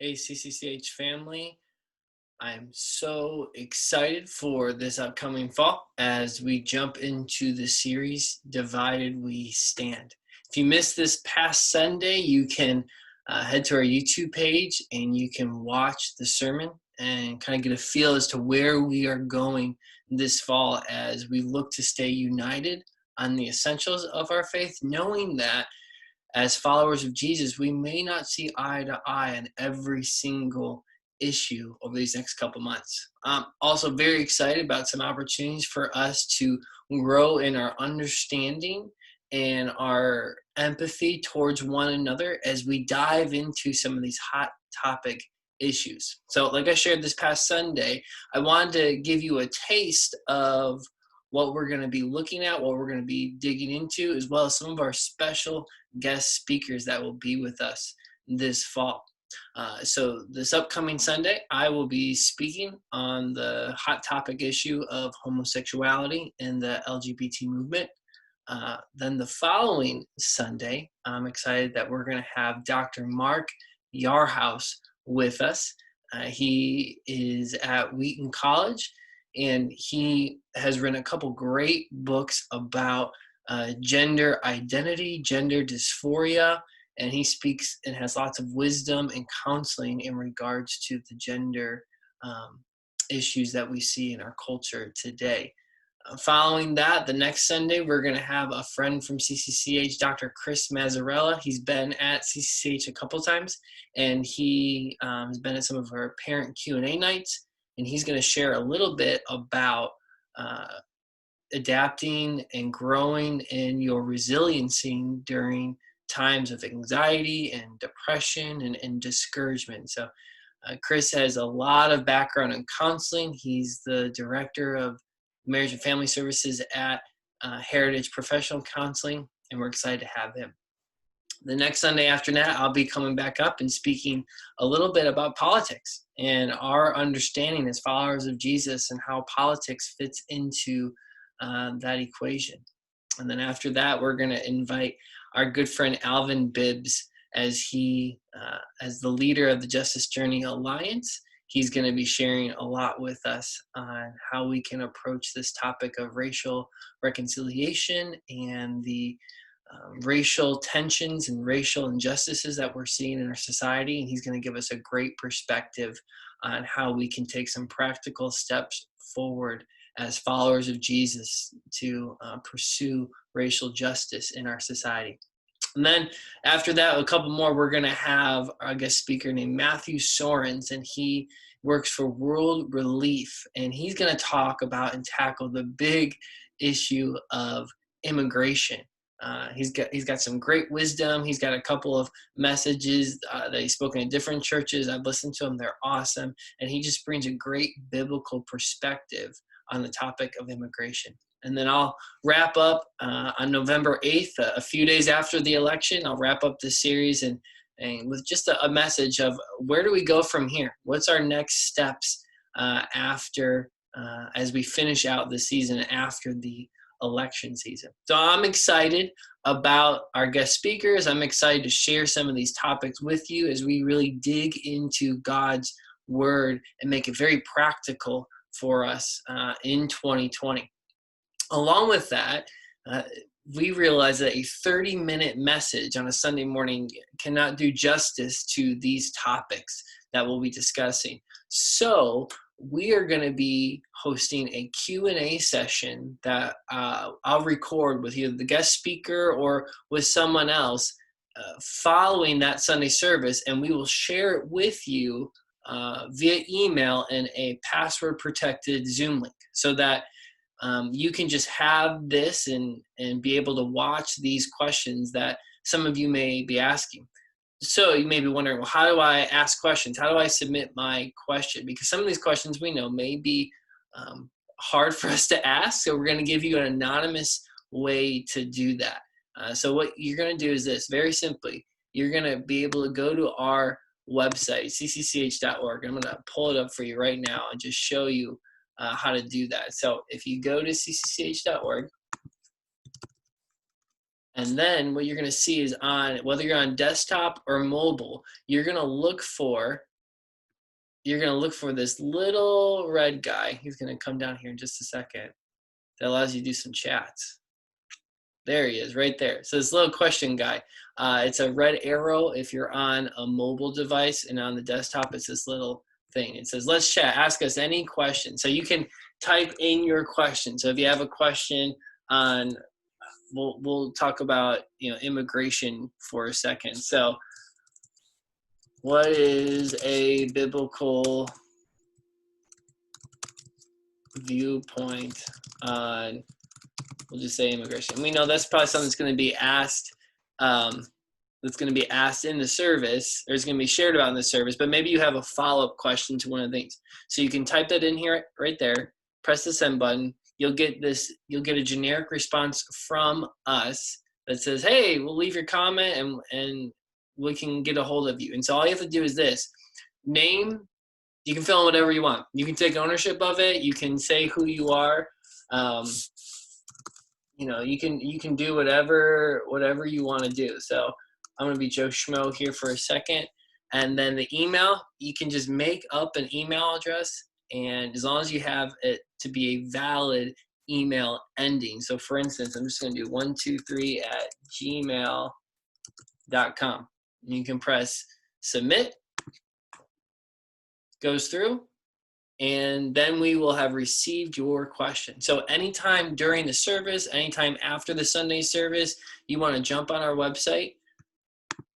Hey, CCCH family. I'm so excited for this upcoming fall as we jump into the series Divided We Stand. If you missed this past Sunday, you can head to our YouTube page and you can watch the sermon and kind of get a feel as to where we are going this fall as we look to stay united on the essentials of our faith, knowing that as followers of Jesus, we may not see eye to eye on every single issue over these next couple months. I'm also very excited about some opportunities for us to grow in our understanding and our empathy towards one another as we dive into some of these hot topic issues. So, like I shared this past Sunday, I wanted to give you a taste of what we're going to be looking at, what we're going to be digging into, as well as some of our special guest speakers that will be with us this fall. So this upcoming Sunday, I will be speaking on the hot topic issue of homosexuality and the LGBT movement. Then the following Sunday, I'm excited that we're going to have Dr. Mark Yarhouse with us. He is at Wheaton College, and he has written a couple great books about gender identity, gender dysphoria, and he speaks and has lots of wisdom and counseling in regards to the gender issues that we see in our culture today. Following that, the next Sunday, we're going to have a friend from CCCH, Dr. Chris Mazzarella. He's been at CCCH a couple times, and he has been at some of our parent Q&A nights, and he's going to share a little bit about adapting and growing in your resiliency during times of anxiety and depression and discouragement. So Chris has a lot of background in counseling. He's the director of marriage and family services at Heritage Professional Counseling, and we're excited to have him. The next Sunday after that, I'll be coming back up and speaking a little bit about politics and our understanding as followers of Jesus and how politics fits into that equation. And then after that, we're going to invite our good friend Alvin Bibbs as as the leader of the Justice Journey Alliance. He's going to be sharing a lot with us on how we can approach this topic of racial reconciliation and the racial tensions and racial injustices that we're seeing in our society. And he's going to give us a great perspective on how we can take some practical steps forward as followers of Jesus to pursue racial justice in our society. And then after that, a couple more, we're going to have a guest speaker named Matthew Soerens, and he works for World Relief, and he's going to talk about and tackle the big issue of immigration. He's got some great wisdom. He's got a couple of messages that he's spoken in different churches. I've listened to him. They're awesome. And he just brings a great biblical perspective on the topic of immigration. And then I'll wrap up on November 8th, a few days after the election. I'll wrap up this series and with just a message of where do we go from here? What's our next steps after as we finish out the season after the election season? So I'm excited about our guest speakers. I'm excited to share some of these topics with you as we really dig into God's word and make it very practical for us in 2020. Along with that, we realize that a 30-minute message on a Sunday morning cannot do justice to these topics that we'll be discussing. So we are going to be hosting a Q&A session that I'll record with either the guest speaker or with someone else following that Sunday service, and we will share it with you via email in a password-protected Zoom link so that you can just have this and be able to watch these questions that some of you may be asking. So you may be wondering, well, how do I ask questions? How do I submit my question? Because some of these questions we know may be hard for us to ask. So we're going to give you an anonymous way to do that. So what you're going to do is this, very simply, you're going to be able to go to our website, ccch.org. I'm going to pull it up for you right now and just show you how to do that. So if you go to ccch.org, and then what you're going to see is on, whether you're on desktop or mobile, you're going to look for you're going to look for this little red guy. He's going to come down here in just a second. That allows you to do some chats. There he is, right there. So this little question guy, it's a red arrow if you're on a mobile device, and on the desktop, it's this little thing. It says, let's chat, ask us any question. So you can type in your question. So if you have a question on, we'll talk about, immigration for a second. So what is a biblical viewpoint on, we'll just say immigration. We know that's probably something that's going to be asked, that's going to be asked in the service, or is going to be shared about in the service, but maybe you have a follow-up question to one of the things. So you can type that in here, right there, press the send button. You'll get a generic response from us that says, hey, we'll leave your comment and we can get a hold of you. And so all you have to do is this: name. You can fill in whatever you want. You can take ownership of it. You can say who you are. You can do whatever you want to do. So I'm going to be Joe Schmo here for a second. And then the email, you can just make up an email address, and as long as you have it to be a valid email ending. So for instance, I'm just going to do 123@gmail.com. You can press submit, goes through, and then we will have received your question. So anytime during the service, anytime after the Sunday service, you want to jump on our website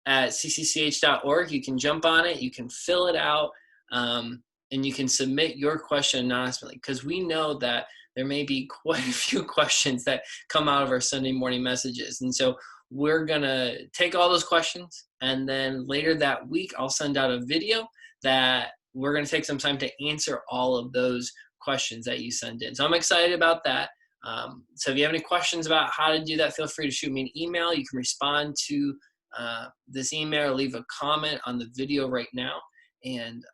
at ccch.org, you can jump on it, you can fill it out, and you can submit your question anonymously, because we know that there may be quite a few questions that come out of our Sunday morning messages. And so we're going to take all those questions, and then later that week, I'll send out a video that we're going to take some time to answer all of those questions that you send in. So I'm excited about that. So if you have any questions about how to do that, feel free to shoot me an email. You can respond to this email or leave a comment on the video right now. And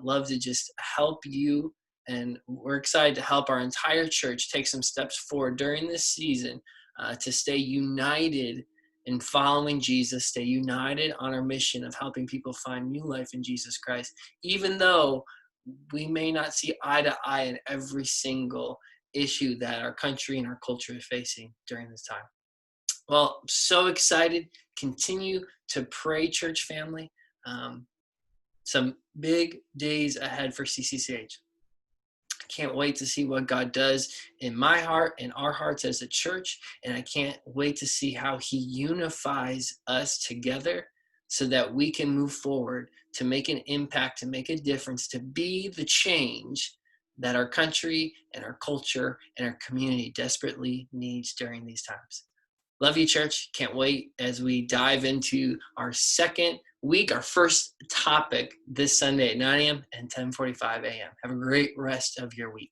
love to just help you. And we're excited to help our entire church take some steps forward during this season to stay united in following Jesus, stay united on our mission of helping people find new life in Jesus Christ, even though we may not see eye to eye in every single issue that our country and our culture is facing during this time. Well, I'm so excited. Continue to pray, church family. Some big days ahead for CCCH. I can't wait to see what God does in my heart and our hearts as a church. And I can't wait to see how he unifies us together so that we can move forward to make an impact, to make a difference, to be the change that our country and our culture and our community desperately needs during these times. Love you, church. Can't wait as we dive into our second week, our first topic this Sunday at 9 a.m. and 10:45 a.m. Have a great rest of your week.